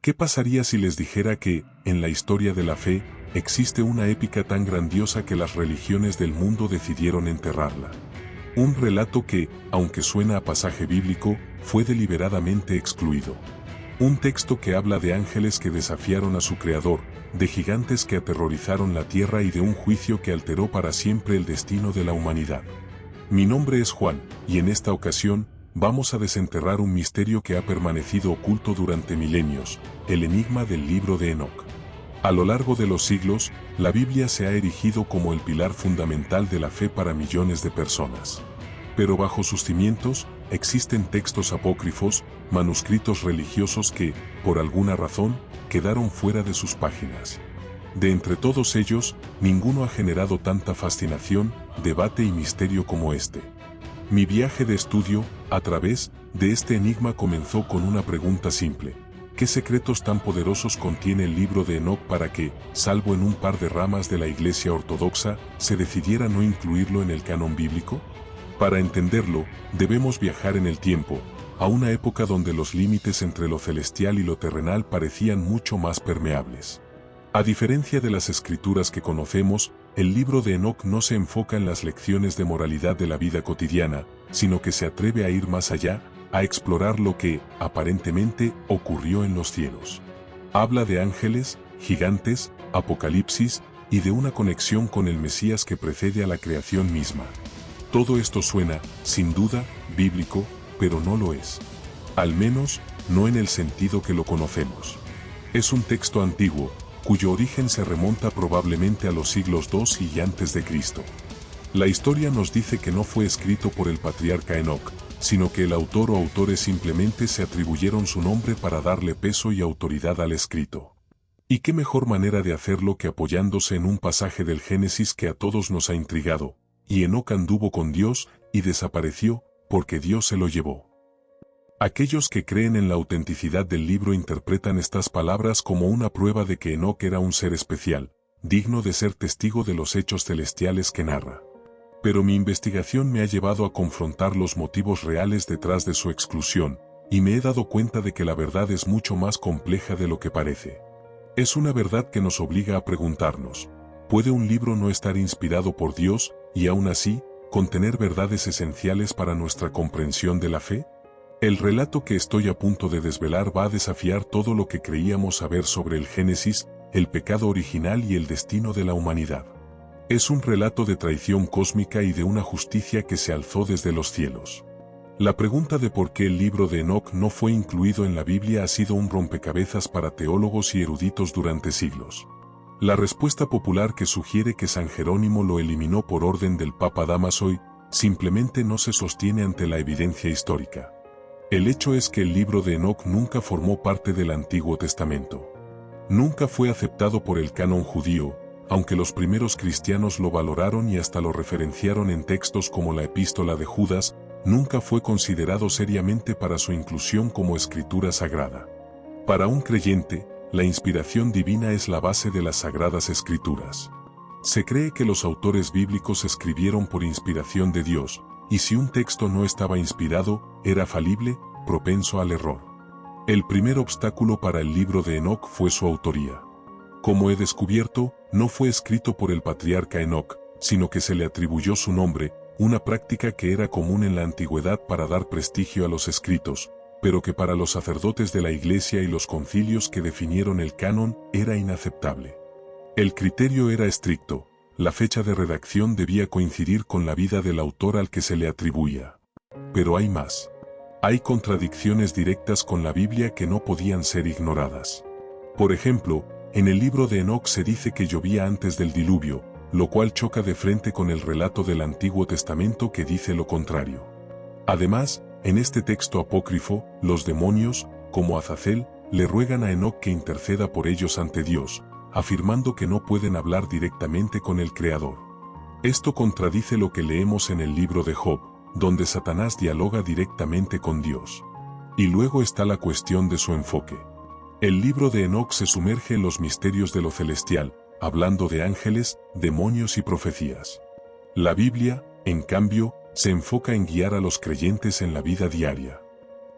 ¿Qué pasaría si les dijera que, en la historia de la fe, existe una épica tan grandiosa que las religiones del mundo decidieron enterrarla? Un relato que, aunque suena a pasaje bíblico, fue deliberadamente excluido. Un texto que habla de ángeles que desafiaron a su creador, de gigantes que aterrorizaron la tierra y de un juicio que alteró para siempre el destino de la humanidad. Mi nombre es Juan, y en esta ocasión, vamos a desenterrar un misterio que ha permanecido oculto durante milenios, el enigma del libro de Enoc. A lo largo de los siglos, la Biblia se ha erigido como el pilar fundamental de la fe para millones de personas. Pero bajo sus cimientos, existen textos apócrifos, manuscritos religiosos que, por alguna razón, quedaron fuera de sus páginas. De entre todos ellos, ninguno ha generado tanta fascinación, debate y misterio como este. Mi viaje de estudio, a través de este enigma, comenzó con una pregunta simple. ¿Qué secretos tan poderosos contiene el libro de Enoc para que, salvo en un par de ramas de la Iglesia Ortodoxa, se decidiera no incluirlo en el canon bíblico? Para entenderlo, debemos viajar en el tiempo, a una época donde los límites entre lo celestial y lo terrenal parecían mucho más permeables. A diferencia de las escrituras que conocemos, el libro de Enoc no se enfoca en las lecciones de moralidad de la vida cotidiana, sino que se atreve a ir más allá, a explorar lo que, aparentemente, ocurrió en los cielos. Habla de ángeles, gigantes, apocalipsis, y de una conexión con el Mesías que precede a la creación misma. Todo esto suena, sin duda, bíblico, pero no lo es. Al menos, no en el sentido que lo conocemos. Es un texto antiguo, cuyo origen se remonta probablemente a los siglos II y antes de Cristo. La historia nos dice que no fue escrito por el patriarca Enoc, sino que el autor o autores simplemente se atribuyeron su nombre para darle peso y autoridad al escrito. ¿Y qué mejor manera de hacerlo que apoyándose en un pasaje del Génesis que a todos nos ha intrigado? Y Enoc anduvo con Dios, y desapareció, porque Dios se lo llevó. Aquellos que creen en la autenticidad del libro interpretan estas palabras como una prueba de que Enoc era un ser especial, digno de ser testigo de los hechos celestiales que narra. Pero mi investigación me ha llevado a confrontar los motivos reales detrás de su exclusión, y me he dado cuenta de que la verdad es mucho más compleja de lo que parece. Es una verdad que nos obliga a preguntarnos, ¿puede un libro no estar inspirado por Dios, y aún así, contener verdades esenciales para nuestra comprensión de la fe? El relato que estoy a punto de desvelar va a desafiar todo lo que creíamos saber sobre el Génesis, el pecado original y el destino de la humanidad. Es un relato de traición cósmica y de una justicia que se alzó desde los cielos. La pregunta de por qué el libro de Enoc no fue incluido en la Biblia ha sido un rompecabezas para teólogos y eruditos durante siglos. La respuesta popular que sugiere que San Jerónimo lo eliminó por orden del Papa Dámaso simplemente no se sostiene ante la evidencia histórica. El hecho es que el libro de Enoc nunca formó parte del Antiguo Testamento. Nunca fue aceptado por el canon judío, aunque los primeros cristianos lo valoraron y hasta lo referenciaron en textos como la Epístola de Judas, nunca fue considerado seriamente para su inclusión como escritura sagrada. Para un creyente, la inspiración divina es la base de las Sagradas Escrituras. Se cree que los autores bíblicos escribieron por inspiración de Dios, y si un texto no estaba inspirado, era falible, propenso al error. El primer obstáculo para el libro de Enoc fue su autoría. Como he descubierto, no fue escrito por el patriarca Enoc, sino que se le atribuyó su nombre, una práctica que era común en la antigüedad para dar prestigio a los escritos, pero que para los sacerdotes de la Iglesia y los concilios que definieron el canon era inaceptable. El criterio era estricto, la fecha de redacción debía coincidir con la vida del autor al que se le atribuía. Pero hay más. Hay contradicciones directas con la Biblia que no podían ser ignoradas. Por ejemplo, en el libro de Enoc se dice que llovía antes del diluvio, lo cual choca de frente con el relato del Antiguo Testamento que dice lo contrario. Además, en este texto apócrifo, los demonios, como Azazel, le ruegan a Enoc que interceda por ellos ante Dios, afirmando que no pueden hablar directamente con el Creador. Esto contradice lo que leemos en el libro de Job, donde Satanás dialoga directamente con Dios. Y luego está la cuestión de su enfoque. El libro de Enoc se sumerge en los misterios de lo celestial, hablando de ángeles, demonios y profecías. La Biblia, en cambio, se enfoca en guiar a los creyentes en la vida diaria.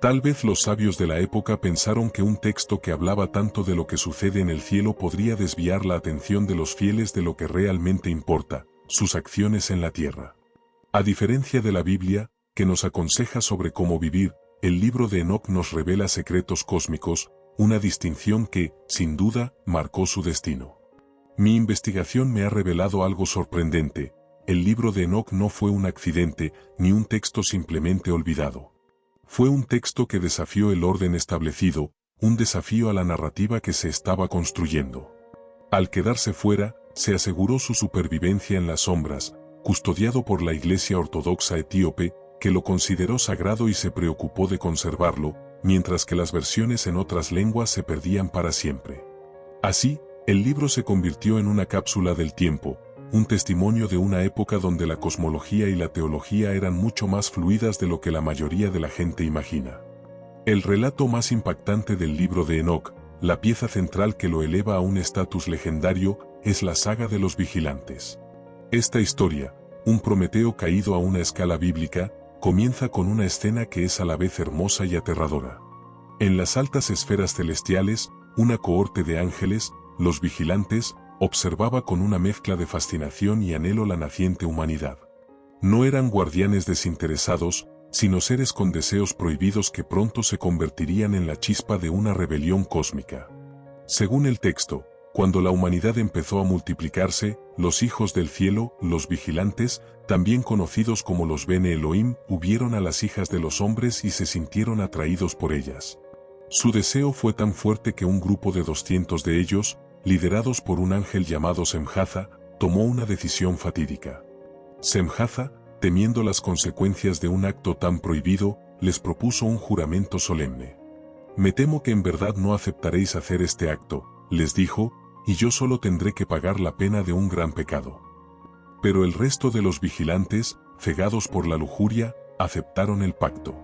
Tal vez los sabios de la época pensaron que un texto que hablaba tanto de lo que sucede en el cielo podría desviar la atención de los fieles de lo que realmente importa, sus acciones en la tierra. A diferencia de la Biblia, que nos aconseja sobre cómo vivir, el libro de Enoc nos revela secretos cósmicos, una distinción que, sin duda, marcó su destino. Mi investigación me ha revelado algo sorprendente: el libro de Enoc no fue un accidente, ni un texto simplemente olvidado. Fue un texto que desafió el orden establecido, un desafío a la narrativa que se estaba construyendo. Al quedarse fuera, se aseguró su supervivencia en las sombras, custodiado por la Iglesia Ortodoxa etíope, que lo consideró sagrado y se preocupó de conservarlo, mientras que las versiones en otras lenguas se perdían para siempre. Así, el libro se convirtió en una cápsula del tiempo, un testimonio de una época donde la cosmología y la teología eran mucho más fluidas de lo que la mayoría de la gente imagina. El relato más impactante del libro de Enoc, la pieza central que lo eleva a un estatus legendario, es la saga de los vigilantes. Esta historia, un Prometeo caído a una escala bíblica, comienza con una escena que es a la vez hermosa y aterradora. En las altas esferas celestiales, una cohorte de ángeles, los vigilantes, observaba con una mezcla de fascinación y anhelo la naciente humanidad. No eran guardianes desinteresados, sino seres con deseos prohibidos que pronto se convertirían en la chispa de una rebelión cósmica. Según el texto, cuando la humanidad empezó a multiplicarse, los hijos del cielo, los vigilantes, también conocidos como los Bene Elohim, vieron a las hijas de los hombres y se sintieron atraídos por ellas. Su deseo fue tan fuerte que un grupo de 200 de ellos, liderados por un ángel llamado Semjaza, tomó una decisión fatídica. Semjaza, temiendo las consecuencias de un acto tan prohibido, les propuso un juramento solemne. «Me temo que en verdad no aceptaréis hacer este acto», les dijo, «y yo solo tendré que pagar la pena de un gran pecado». Pero el resto de los vigilantes, cegados por la lujuria, aceptaron el pacto.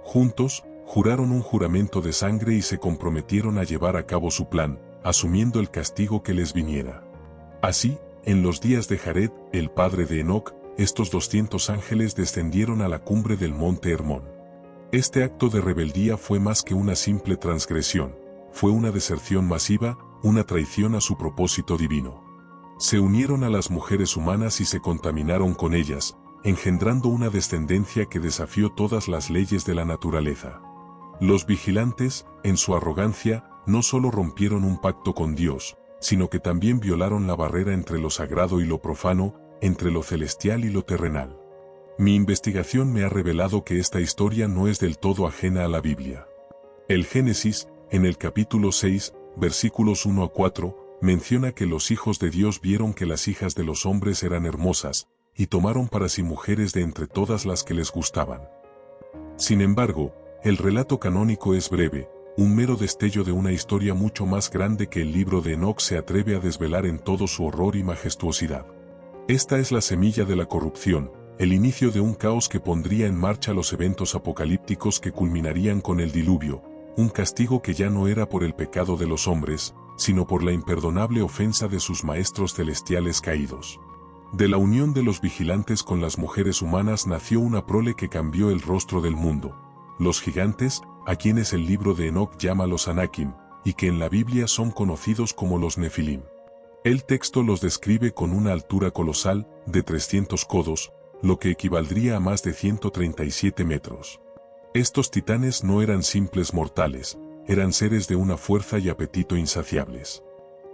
Juntos, juraron un juramento de sangre y se comprometieron a llevar a cabo su plan, asumiendo el castigo que les viniera. Así, en los días de Jared, el padre de Enoc, estos 200 ángeles descendieron a la cumbre del monte Hermón. Este acto de rebeldía fue más que una simple transgresión, fue una deserción masiva, una traición a su propósito divino. Se unieron a las mujeres humanas y se contaminaron con ellas, engendrando una descendencia que desafió todas las leyes de la naturaleza. Los vigilantes, en su arrogancia, no solo rompieron un pacto con Dios, sino que también violaron la barrera entre lo sagrado y lo profano, entre lo celestial y lo terrenal. Mi investigación me ha revelado que esta historia no es del todo ajena a la Biblia. El Génesis, en el capítulo 6, versículos 1 a 4, menciona que los hijos de Dios vieron que las hijas de los hombres eran hermosas, y tomaron para sí mujeres de entre todas las que les gustaban. Sin embargo, el relato canónico es breve, un mero destello de una historia mucho más grande que el libro de Enoc se atreve a desvelar en todo su horror y majestuosidad. Esta es la semilla de la corrupción, el inicio de un caos que pondría en marcha los eventos apocalípticos que culminarían con el diluvio, un castigo que ya no era por el pecado de los hombres, sino por la imperdonable ofensa de sus maestros celestiales caídos. De la unión de los vigilantes con las mujeres humanas nació una prole que cambió el rostro del mundo. Los gigantes, a quienes el libro de Enoc llama los Anakim, y que en la Biblia son conocidos como los Nefilim. El texto los describe con una altura colosal, de 300 codos, lo que equivaldría a más de 137 metros. Estos titanes no eran simples mortales, eran seres de una fuerza y apetito insaciables.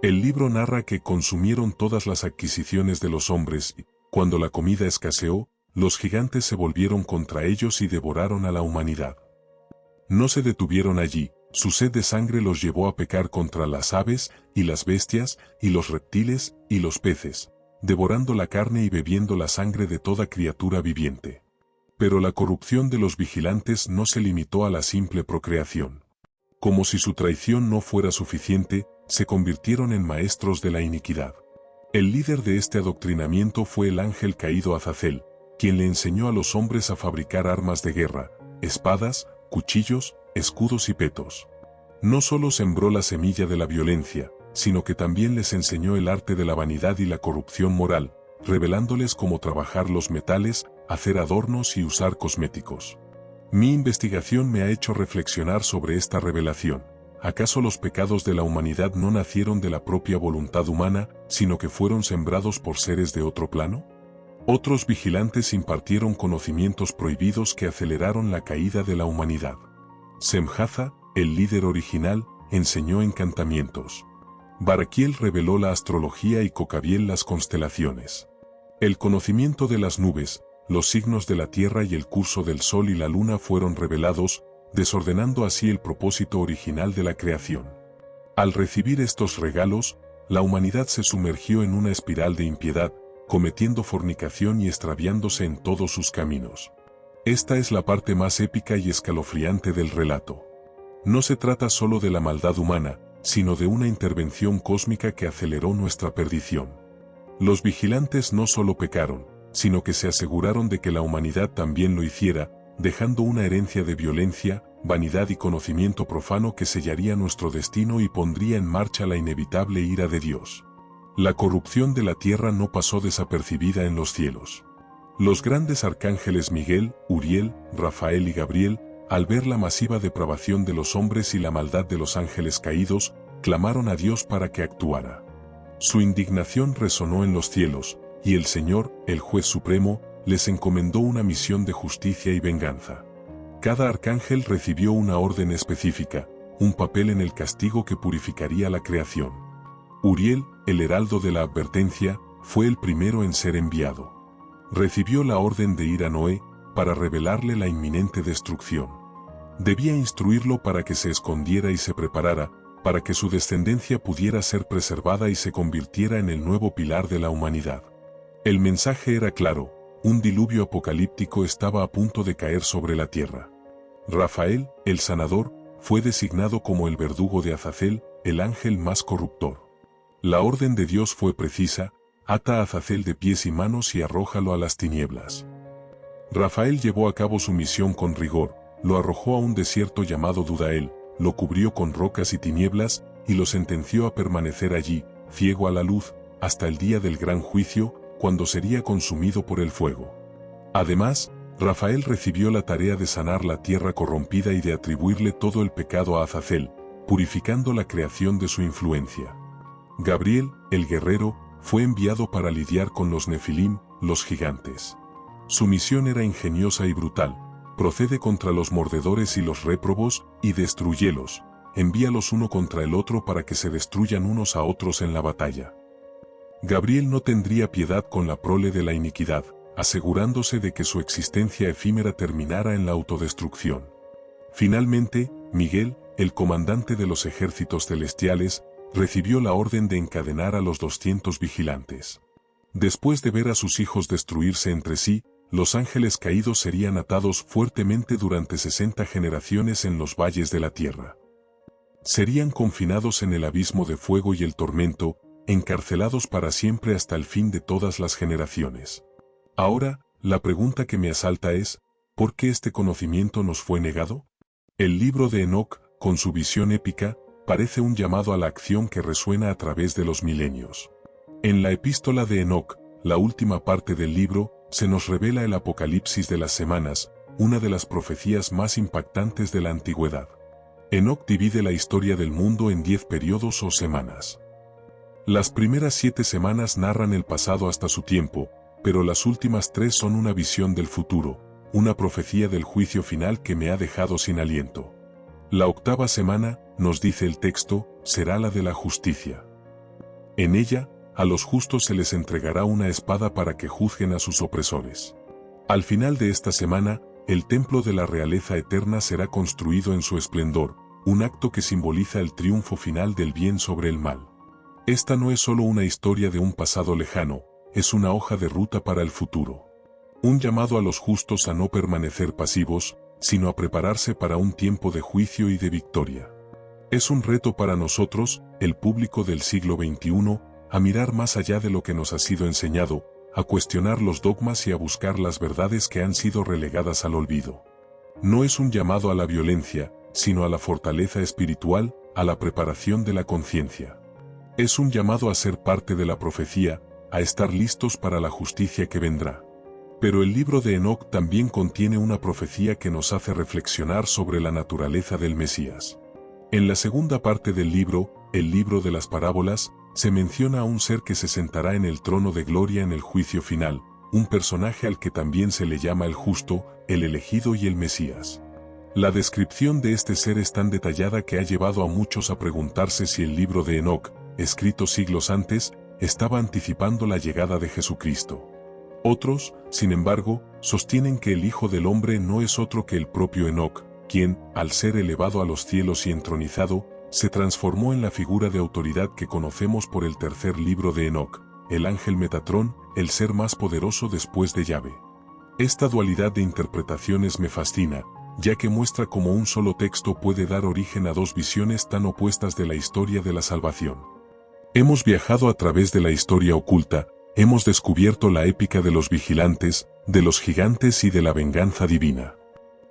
El libro narra que consumieron todas las adquisiciones de los hombres y, cuando la comida escaseó, los gigantes se volvieron contra ellos y devoraron a la humanidad. No se detuvieron allí, su sed de sangre los llevó a pecar contra las aves, y las bestias, y los reptiles, y los peces, devorando la carne y bebiendo la sangre de toda criatura viviente. Pero la corrupción de los vigilantes no se limitó a la simple procreación. Como si su traición no fuera suficiente, se convirtieron en maestros de la iniquidad. El líder de este adoctrinamiento fue el ángel caído Azazel, quien le enseñó a los hombres a fabricar armas de guerra, espadas, cuchillos, escudos y petos. No solo sembró la semilla de la violencia, sino que también les enseñó el arte de la vanidad y la corrupción moral, revelándoles cómo trabajar los metales, hacer adornos y usar cosméticos. Mi investigación me ha hecho reflexionar sobre esta revelación. ¿Acaso los pecados de la humanidad no nacieron de la propia voluntad humana, sino que fueron sembrados por seres de otro plano? Otros vigilantes impartieron conocimientos prohibidos que aceleraron la caída de la humanidad. Semjaza, el líder original, enseñó encantamientos. Baraquiel reveló la astrología y Cocabiel las constelaciones. El conocimiento de las nubes, los signos de la tierra y el curso del sol y la luna fueron revelados, desordenando así el propósito original de la creación. Al recibir estos regalos, la humanidad se sumergió en una espiral de impiedad, cometiendo fornicación y extraviándose en todos sus caminos. Esta es la parte más épica y escalofriante del relato. No se trata solo de la maldad humana, sino de una intervención cósmica que aceleró nuestra perdición. Los vigilantes no solo pecaron, sino que se aseguraron de que la humanidad también lo hiciera, dejando una herencia de violencia, vanidad y conocimiento profano que sellaría nuestro destino y pondría en marcha la inevitable ira de Dios. La corrupción de la tierra no pasó desapercibida en los cielos. Los grandes arcángeles Miguel, Uriel, Rafael y Gabriel, al ver la masiva depravación de los hombres y la maldad de los ángeles caídos, clamaron a Dios para que actuara. Su indignación resonó en los cielos, y el Señor, el juez supremo, les encomendó una misión de justicia y venganza. Cada arcángel recibió una orden específica, un papel en el castigo que purificaría la creación. Uriel, el heraldo de la advertencia, fue el primero en ser enviado. Recibió la orden de ir a Noé, para revelarle la inminente destrucción. Debía instruirlo para que se escondiera y se preparara, para que su descendencia pudiera ser preservada y se convirtiera en el nuevo pilar de la humanidad. El mensaje era claro: un diluvio apocalíptico estaba a punto de caer sobre la tierra. Rafael, el sanador, fue designado como el verdugo de Azazel, el ángel más corruptor. La orden de Dios fue precisa: ata a Azazel de pies y manos y arrójalo a las tinieblas. Rafael llevó a cabo su misión con rigor, lo arrojó a un desierto llamado Dudael, lo cubrió con rocas y tinieblas, y lo sentenció a permanecer allí, ciego a la luz, hasta el día del gran juicio, cuando sería consumido por el fuego. Además, Rafael recibió la tarea de sanar la tierra corrompida y de atribuirle todo el pecado a Azazel, purificando la creación de su influencia. Gabriel, el guerrero, fue enviado para lidiar con los Nefilim, los gigantes. Su misión era ingeniosa y brutal: procede contra los mordedores y los réprobos, y destrúyelos, envíalos uno contra el otro para que se destruyan unos a otros en la batalla. Gabriel no tendría piedad con la prole de la iniquidad, asegurándose de que su existencia efímera terminara en la autodestrucción. Finalmente, Miguel, el comandante de los ejércitos celestiales, recibió la orden de encadenar a los 200 vigilantes. Después de ver a sus hijos destruirse entre sí, los ángeles caídos serían atados fuertemente durante 60 generaciones en los valles de la tierra. Serían confinados en el abismo de fuego y el tormento, encarcelados para siempre hasta el fin de todas las generaciones. Ahora, la pregunta que me asalta es: ¿por qué este conocimiento nos fue negado? El libro de Enoc, con su visión épica, parece un llamado a la acción que resuena a través de los milenios. En la epístola de Enoc, la última parte del libro, se nos revela el apocalipsis de las semanas, una de las profecías más impactantes de la antigüedad. Enoc divide la historia del mundo en 10 periodos o semanas. Las primeras 7 semanas narran el pasado hasta su tiempo, pero las últimas 3 son una visión del futuro, una profecía del juicio final que me ha dejado sin aliento. La 8ª semana, nos dice el texto, será la de la justicia. En ella, a los justos se les entregará una espada para que juzguen a sus opresores. Al final de esta semana, el templo de la realeza eterna será construido en su esplendor, un acto que simboliza el triunfo final del bien sobre el mal. Esta no es solo una historia de un pasado lejano, es una hoja de ruta para el futuro. Un llamado a los justos a no permanecer pasivos, sino a prepararse para un tiempo de juicio y de victoria. Es un reto para nosotros, el público del siglo XXI, a mirar más allá de lo que nos ha sido enseñado, a cuestionar los dogmas y a buscar las verdades que han sido relegadas al olvido. No es un llamado a la violencia, sino a la fortaleza espiritual, a la preparación de la conciencia. Es un llamado a ser parte de la profecía, a estar listos para la justicia que vendrá. Pero el libro de Enoc también contiene una profecía que nos hace reflexionar sobre la naturaleza del Mesías. En la segunda parte del libro, el libro de las parábolas, se menciona a un ser que se sentará en el trono de gloria en el juicio final, un personaje al que también se le llama el justo, el elegido y el Mesías. La descripción de este ser es tan detallada que ha llevado a muchos a preguntarse si el libro de Enoc, escrito siglos antes, estaba anticipando la llegada de Jesucristo. Otros, sin embargo, sostienen que el Hijo del Hombre no es otro que el propio Enoc, quien, al ser elevado a los cielos y entronizado, se transformó en la figura de autoridad que conocemos por el tercer libro de Enoc, el ángel Metatrón, el ser más poderoso después de Yahvé. Esta dualidad de interpretaciones me fascina, ya que muestra cómo un solo texto puede dar origen a dos visiones tan opuestas de la historia de la salvación. Hemos viajado a través de la historia oculta, hemos descubierto la épica de los vigilantes, de los gigantes y de la venganza divina.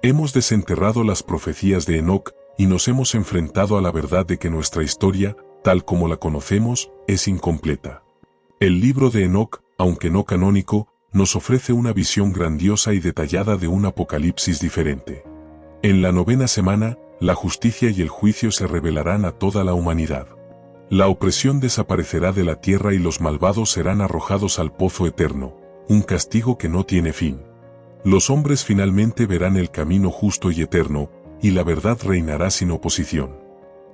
Hemos desenterrado las profecías de Enoc y nos hemos enfrentado a la verdad de que nuestra historia, tal como la conocemos, es incompleta. El libro de Enoc, aunque no canónico, nos ofrece una visión grandiosa y detallada de un apocalipsis diferente. En la 9ª semana, la justicia y el juicio se revelarán a toda la humanidad. La opresión desaparecerá de la tierra y los malvados serán arrojados al pozo eterno, un castigo que no tiene fin. Los hombres finalmente verán el camino justo y eterno, y la verdad reinará sin oposición.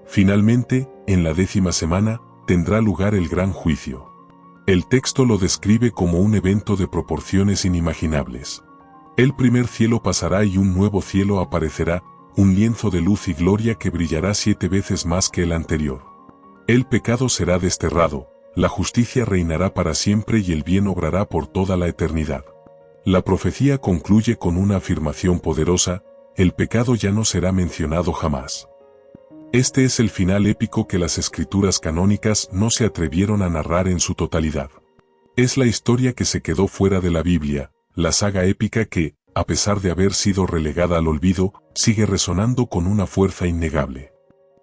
Finalmente, en la 10ª semana, tendrá lugar el gran juicio. El texto lo describe como un evento de proporciones inimaginables. El primer cielo pasará y un nuevo cielo aparecerá, un lienzo de luz y gloria que brillará 7 veces más que el anterior. El pecado será desterrado, la justicia reinará para siempre y el bien obrará por toda la eternidad. La profecía concluye con una afirmación poderosa: el pecado ya no será mencionado jamás. Este es el final épico que las escrituras canónicas no se atrevieron a narrar en su totalidad. Es la historia que se quedó fuera de la Biblia, la saga épica que, a pesar de haber sido relegada al olvido, sigue resonando con una fuerza innegable.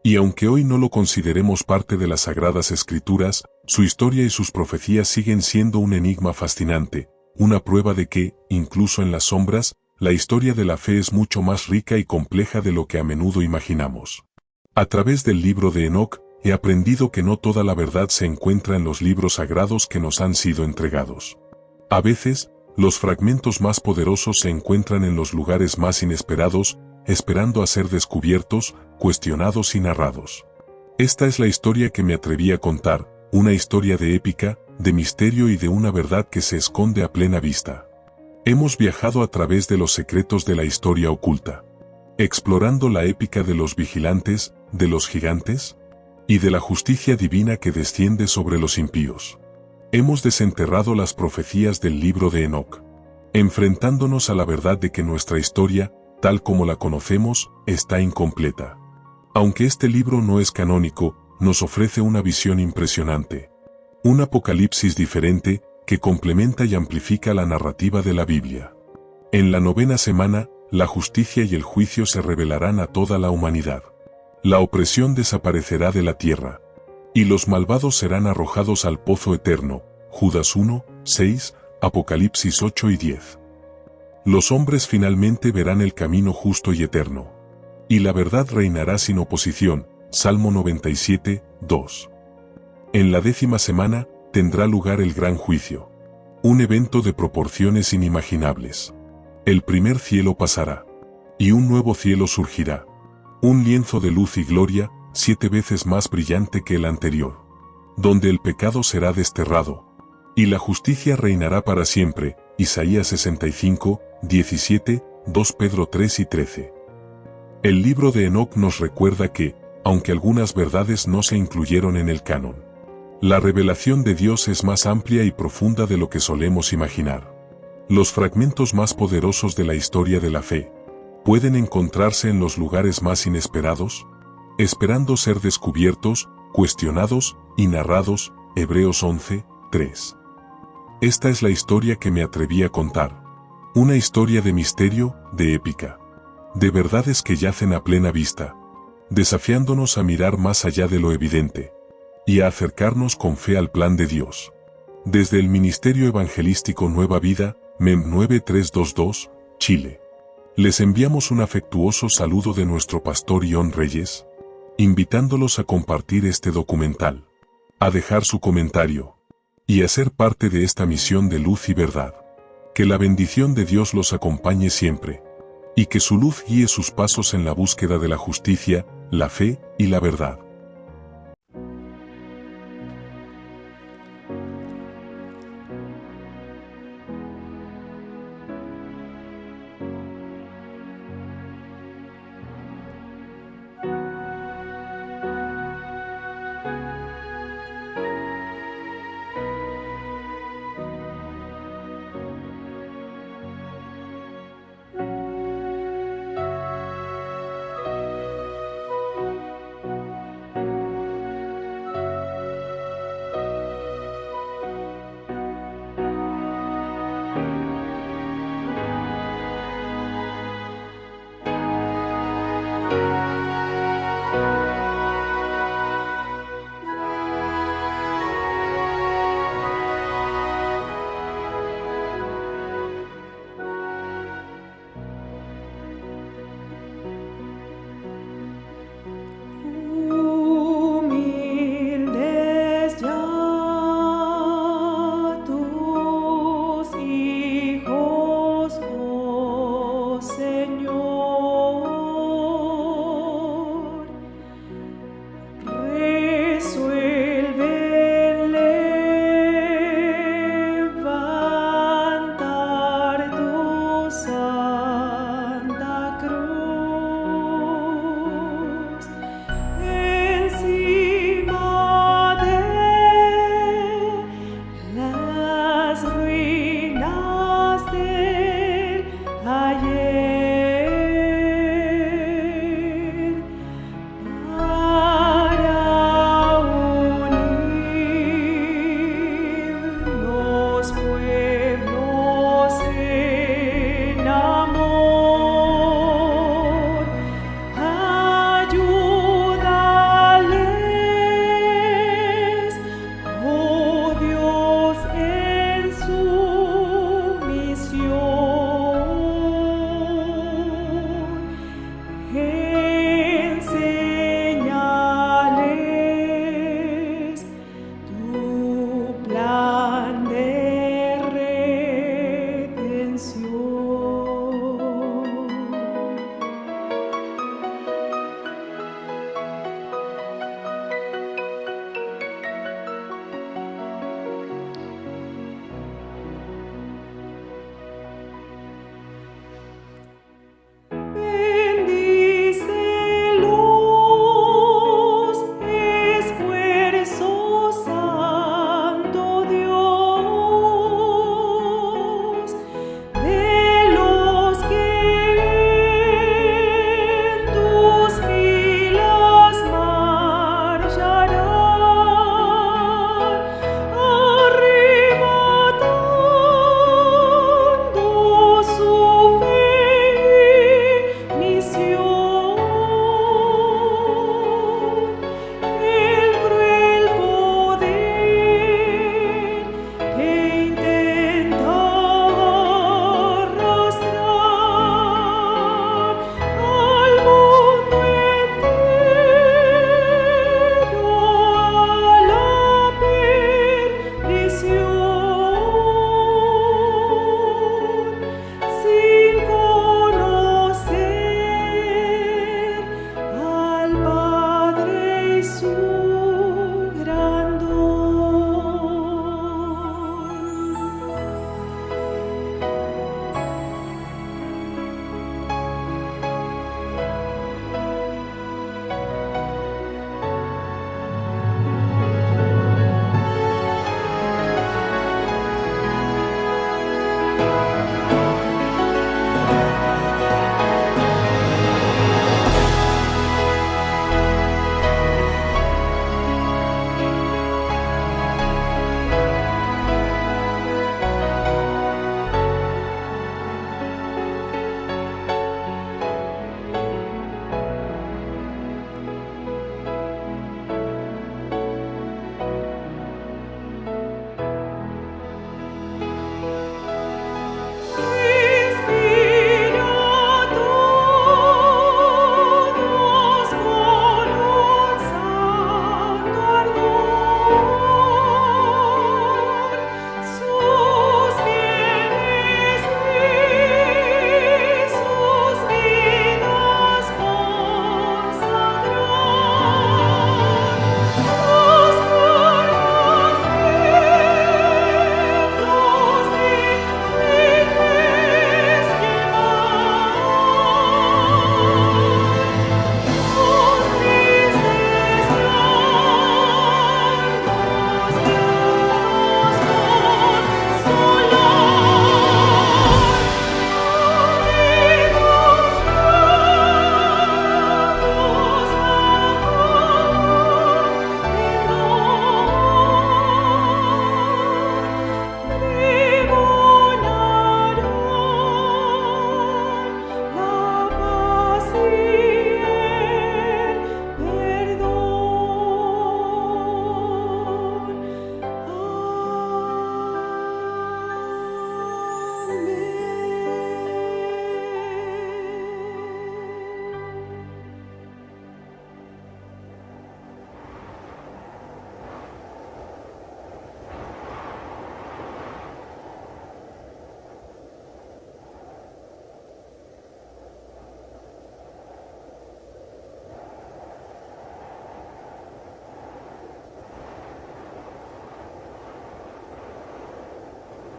Y aunque hoy no lo consideremos parte de las Sagradas Escrituras, su historia y sus profecías siguen siendo un enigma fascinante, una prueba de que, incluso en las sombras, la historia de la fe es mucho más rica y compleja de lo que a menudo imaginamos. A través del libro de Enoc, he aprendido que no toda la verdad se encuentra en los libros sagrados que nos han sido entregados. A veces, los fragmentos más poderosos se encuentran en los lugares más inesperados, esperando a ser descubiertos, cuestionados y narrados. Esta es la historia que me atreví a contar, una historia de épica, de misterio y de una verdad que se esconde a plena vista. Hemos viajado a través de los secretos de la historia oculta, explorando la épica de los vigilantes, de los gigantes, y de la justicia divina que desciende sobre los impíos. Hemos desenterrado las profecías del libro de Enoc, enfrentándonos a la verdad de que nuestra historia, tal como la conocemos, está incompleta. Aunque este libro no es canónico, nos ofrece una visión impresionante, un apocalipsis diferente, que complementa y amplifica la narrativa de la Biblia. En la 9ª semana, la justicia y el juicio se revelarán a toda la humanidad. La opresión desaparecerá de la tierra, y los malvados serán arrojados al pozo eterno. Judas 1, 6, Apocalipsis 8 y 10. Los hombres finalmente verán el camino justo y eterno, y la verdad reinará sin oposición. Salmo 97, 2. En la 10ª semana, tendrá lugar el gran juicio, un evento de proporciones inimaginables. El primer cielo pasará, y un nuevo cielo surgirá, un lienzo de luz y gloria, 7 veces más brillante que el anterior, donde el pecado será desterrado, y la justicia reinará para siempre. Isaías 65, 17, 2 Pedro 3 y 13. El libro de Enoc nos recuerda que, aunque algunas verdades no se incluyeron en el canon, la revelación de Dios es más amplia y profunda de lo que solemos imaginar. Los fragmentos más poderosos de la historia de la fe pueden encontrarse en los lugares más inesperados, esperando ser descubiertos, cuestionados y narrados. Hebreos 11, 3. Esta es la historia que me atreví a contar. Una historia de misterio, de épica, de verdades que yacen a plena vista, desafiándonos a mirar más allá de lo evidente, y a acercarnos con fe al plan de Dios. Desde el Ministerio Evangelístico Nueva Vida, MEM 9322, Chile. Les enviamos un afectuoso saludo de nuestro pastor Ion Reyes, invitándolos a compartir este documental, a dejar su comentario y a ser parte de esta misión de luz y verdad. Que la bendición de Dios los acompañe siempre, y que su luz guíe sus pasos en la búsqueda de la justicia, la fe y la verdad.